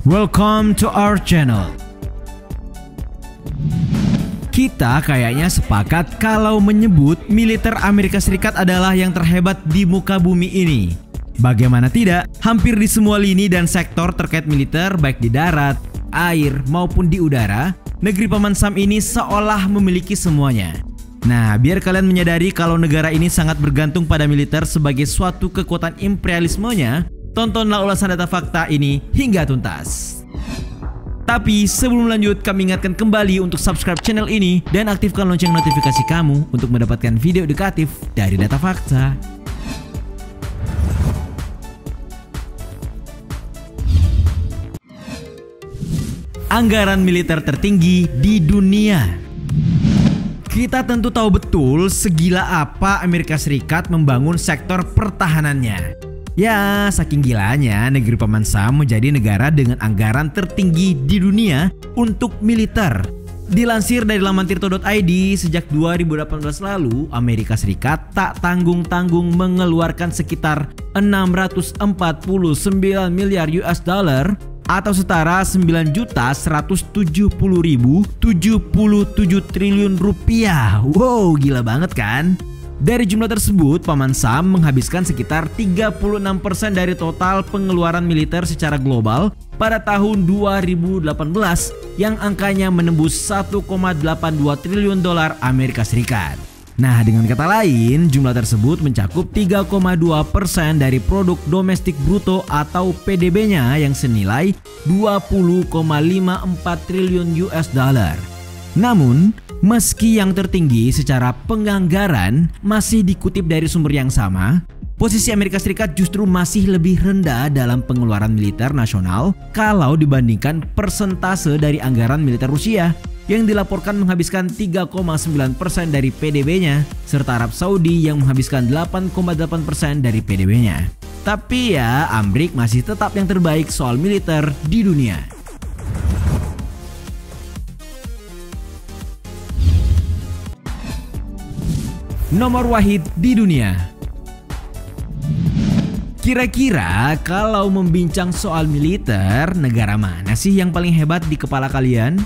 Welcome to our channel. Kita kayaknya sepakat kalau menyebut militer Amerika Serikat adalah yang terhebat di muka bumi ini. Bagaimana tidak, hampir di semua lini dan sektor terkait militer baik di darat, air maupun di udara, negeri Paman Sam ini seolah memiliki semuanya. Nah, biar kalian menyadari kalau negara ini sangat bergantung pada militer sebagai suatu kekuatan imperialismenya, tontonlah ulasan data fakta ini hingga tuntas. Tapi sebelum lanjut, kami ingatkan kembali untuk subscribe channel ini dan aktifkan lonceng notifikasi kamu untuk mendapatkan video edukatif dari data fakta. Anggaran militer tertinggi di dunia. Kita tentu tahu betul segila apa Amerika Serikat membangun sektor pertahanannya. Ya, saking gilanya negeri Paman Sam menjadi negara dengan anggaran tertinggi di dunia untuk militer. Dilansir dari laman tirto.id, sejak 2018 lalu, Amerika Serikat tak tanggung-tanggung mengeluarkan sekitar 649 miliar US dollar atau setara 9.170.077 triliun rupiah. Wow, gila banget kan? Dari jumlah tersebut, Paman Sam menghabiskan sekitar 36% dari total pengeluaran militer secara global pada tahun 2018 yang angkanya menembus 1,82 triliun dolar Amerika Serikat. Nah, dengan kata lain, jumlah tersebut mencakup 3,2% dari produk domestik bruto atau PDB-nya yang senilai 20,54 triliun US dollar. Namun, meski yang tertinggi secara penganggaran masih dikutip dari sumber yang sama, posisi Amerika Serikat justru masih lebih rendah dalam pengeluaran militer nasional kalau dibandingkan persentase dari anggaran militer Rusia yang dilaporkan menghabiskan 3,9% dari PDB-nya, serta Arab Saudi yang menghabiskan 8,8% dari PDB-nya. Tapi ya, Amrik masih tetap yang terbaik soal militer di dunia. Nomor wahid di dunia. Kira-kira kalau membincang soal militer, negara mana sih yang paling hebat di kepala kalian?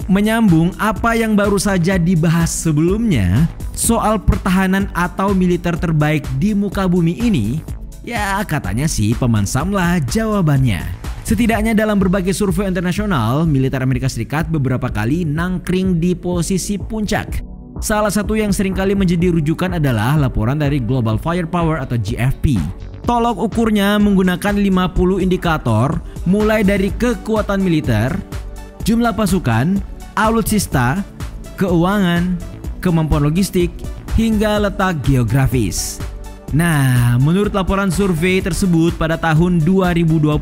Menyambung apa yang baru saja dibahas sebelumnya, soal pertahanan atau militer terbaik di muka bumi ini, ya katanya sih Paman Sam lah jawabannya. Setidaknya dalam berbagai survei internasional, militer Amerika Serikat beberapa kali nangkring di posisi puncak. Salah satu yang seringkali menjadi rujukan adalah laporan dari Global Firepower atau GFP. Tolok ukurnya menggunakan 50 indikator mulai dari kekuatan militer, jumlah pasukan, alutsista, keuangan, kemampuan logistik, hingga letak geografis. Nah, menurut laporan survei tersebut pada tahun 2020,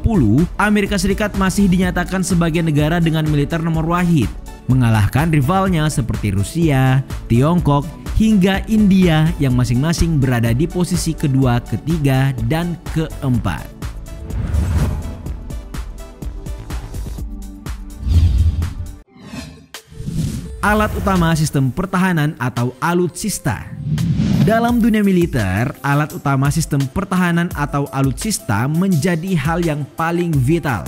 Amerika Serikat masih dinyatakan sebagai negara dengan militer nomor wahid, mengalahkan rivalnya seperti Rusia, Tiongkok, hingga India yang masing-masing berada di posisi kedua, ketiga, dan keempat. Alat utama sistem pertahanan atau alutsista. Dalam dunia militer, alat utama sistem pertahanan atau alutsista menjadi hal yang paling vital.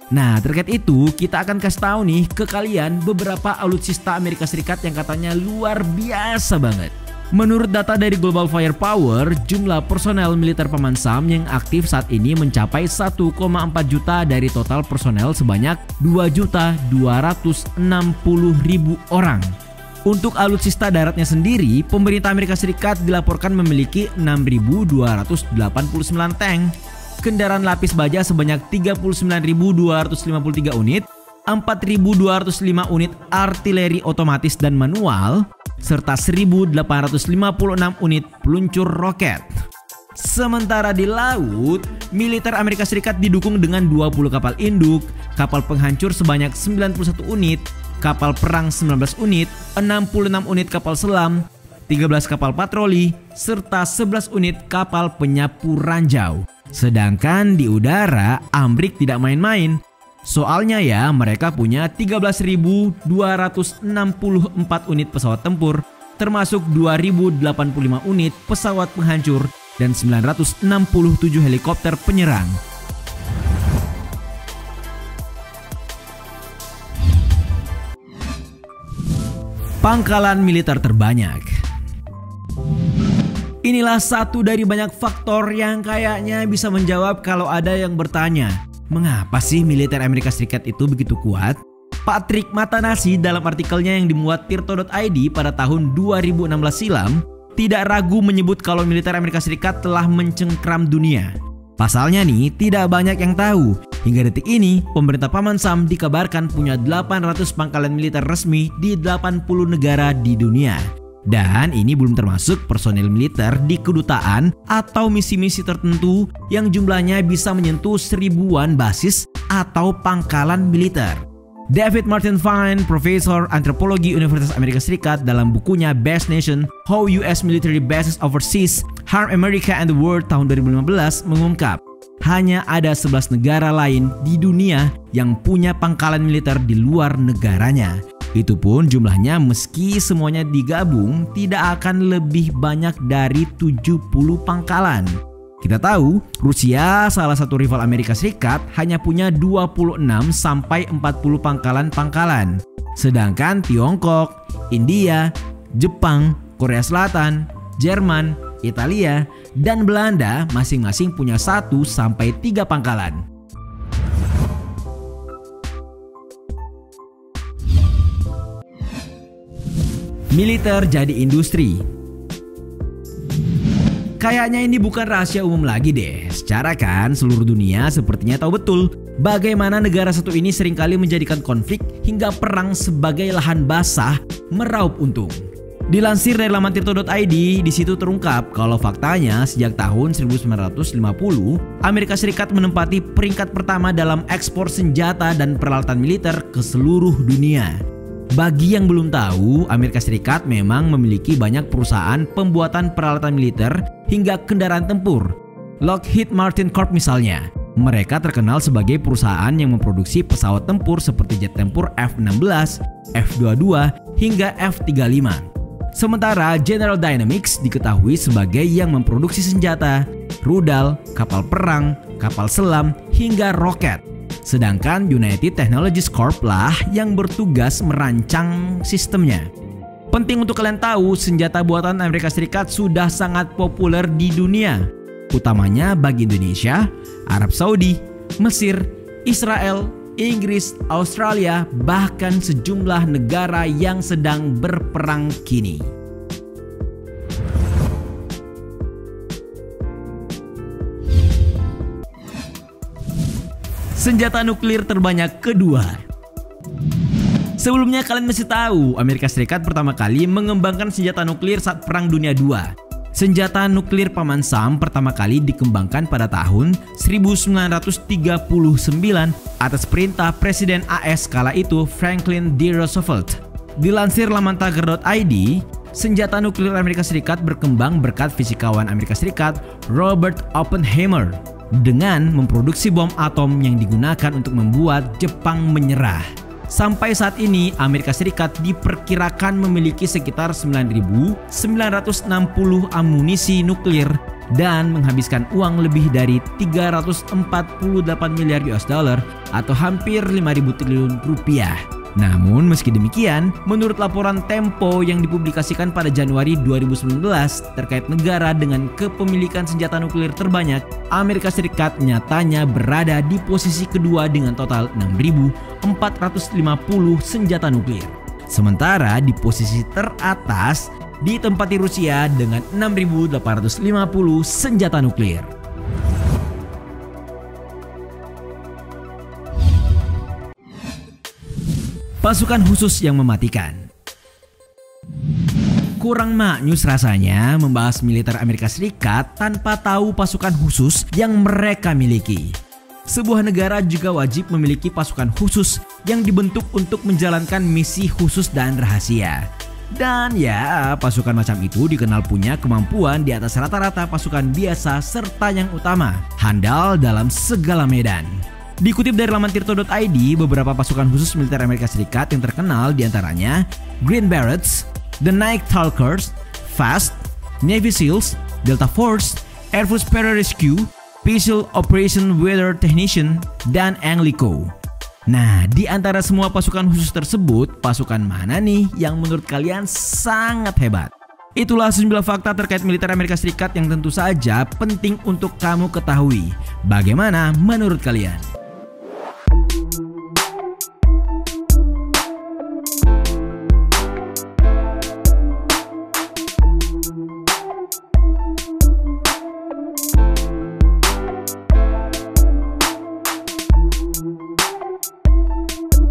Nah, terkait itu kita akan kasih tahu nih ke kalian beberapa alutsista Amerika Serikat yang katanya luar biasa banget. Menurut data dari Global Firepower, jumlah personel militer Paman Sam yang aktif saat ini mencapai 1,4 juta dari total personel sebanyak 2.260.000 orang. Untuk alutsista daratnya sendiri, pemerintah Amerika Serikat dilaporkan memiliki 6.289 tank, kendaraan lapis baja sebanyak 39.253 unit, 4.205 unit artileri otomatis dan manual, serta 1.856 unit peluncur roket. Sementara di laut, militer Amerika Serikat didukung dengan 20 kapal induk, kapal penghancur sebanyak 91 unit, kapal perang 19 unit, 66 unit kapal selam, 13 kapal patroli, serta 11 unit kapal penyapu ranjau. Sedangkan di udara, Amrik tidak main-main. Soalnya ya, mereka punya 13.264 unit pesawat tempur, termasuk 2.085 unit pesawat penghancur dan 967 helikopter penyerang. Pangkalan militer terbanyak. Inilah satu dari banyak faktor yang kayaknya bisa menjawab kalau ada yang bertanya, mengapa sih militer Amerika Serikat itu begitu kuat? Patrick Matanasi dalam artikelnya yang dimuat Tirto.id pada tahun 2016 silam tidak ragu menyebut kalau militer Amerika Serikat telah mencengkram dunia. Pasalnya nih, tidak banyak yang tahu. Hingga detik ini, pemerintah Paman Sam dikabarkan punya 800 pangkalan militer resmi di 80 negara di dunia. Dan ini belum termasuk personil militer di kedutaan atau misi-misi tertentu yang jumlahnya bisa menyentuh seribuan basis atau pangkalan militer. David Martin Fine, Profesor Antropologi Universitas Amerika Serikat dalam bukunya Best Nation, How US Military Bases Overseas Harm America and the World tahun 2015 mengungkap, hanya ada 11 negara lain di dunia yang punya pangkalan militer di luar negaranya. Itu pun jumlahnya meski semuanya digabung tidak akan lebih banyak dari 70 pangkalan. Kita tahu, Rusia, salah satu rival Amerika Serikat, hanya punya 26 sampai 40 pangkalan-pangkalan. Sedangkan Tiongkok, India, Jepang, Korea Selatan, Jerman, Italia, dan Belanda masing-masing punya 1 sampai 3 pangkalan. Militer jadi industri. Kayaknya ini bukan rahasia umum lagi deh. Secara kan seluruh dunia sepertinya tahu betul bagaimana negara satu ini seringkali menjadikan konflik hingga perang sebagai lahan basah meraup untung. Dilansir dari laman Tirto.id, di situ terungkap kalau faktanya sejak tahun 1950 Amerika Serikat menempati peringkat pertama dalam ekspor senjata dan peralatan militer ke seluruh dunia. Bagi yang belum tahu, Amerika Serikat memang memiliki banyak perusahaan pembuatan peralatan militer hingga kendaraan tempur. Lockheed Martin Corp misalnya, mereka terkenal sebagai perusahaan yang memproduksi pesawat tempur seperti jet tempur F-16, F-22, hingga F-35. Sementara General Dynamics diketahui sebagai yang memproduksi senjata, rudal, kapal perang, kapal selam, hingga roket. Sedangkan United Technologies Corp lah yang bertugas merancang sistemnya. Penting untuk kalian tahu, senjata buatan Amerika Serikat sudah sangat populer di dunia, utamanya bagi Indonesia, Arab Saudi, Mesir, Israel, Inggris, Australia, bahkan sejumlah negara yang sedang berperang kini. Senjata nuklir terbanyak kedua. Sebelumnya kalian mesti tahu, Amerika Serikat pertama kali mengembangkan senjata nuklir saat Perang Dunia II. Senjata nuklir Paman Sam pertama kali dikembangkan pada tahun 1939 atas perintah Presiden AS kala itu Franklin D. Roosevelt. Dilansir laman Tagar.id, senjata nuklir Amerika Serikat berkembang berkat fisikawan Amerika Serikat Robert Oppenheimer dengan memproduksi bom atom yang digunakan untuk membuat Jepang menyerah. Sampai saat ini, Amerika Serikat diperkirakan memiliki sekitar 9.960 amunisi nuklir dan menghabiskan uang lebih dari 348 miliar US dollar atau hampir 5.000 triliun rupiah. Namun meski demikian, menurut laporan Tempo yang dipublikasikan pada Januari 2019 terkait negara dengan kepemilikan senjata nuklir terbanyak, Amerika Serikat nyatanya berada di posisi kedua dengan total 6.450 senjata nuklir. Sementara di posisi teratas ditempati Rusia dengan 6.850 senjata nuklir. Pasukan khusus yang mematikan. Kurang maknyus rasanya membahas militer Amerika Serikat tanpa tahu pasukan khusus yang mereka miliki. Sebuah negara juga wajib memiliki pasukan khusus yang dibentuk untuk menjalankan misi khusus dan rahasia. Dan ya, pasukan macam itu dikenal punya kemampuan di atas rata-rata pasukan biasa serta yang utama, handal dalam segala medan. Dikutip dari laman Tirto.id, beberapa pasukan khusus militer Amerika Serikat yang terkenal diantaranya Green Berets, The Night Stalkers, FAST, Navy SEALs, Delta Force, Air Force Pararescue, Special Operation Weather Technician, dan Anglico. Nah, di antara semua pasukan khusus tersebut, pasukan mana nih yang menurut kalian sangat hebat? Itulah 9 fakta terkait militer Amerika Serikat yang tentu saja penting untuk kamu ketahui. Bagaimana menurut kalian?